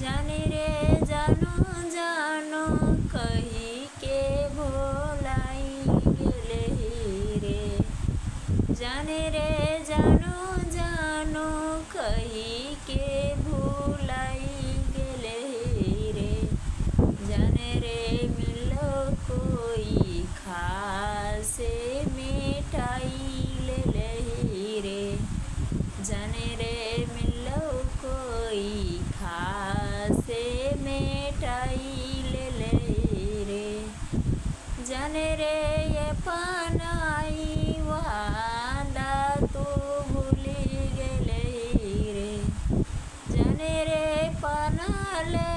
जाने रे जानो जानो कही के भोलाई गेले रे। जाने रे जानो जानो कही के भूलाई गेले रे। जाने रे मिलो कोई खासे मिठाई ले रे। जाने रे मिलो कोई खासे मिठाई ले रे। जाने रे ये पनाई वादा तू भूली गेले रे। जाने रे पनाले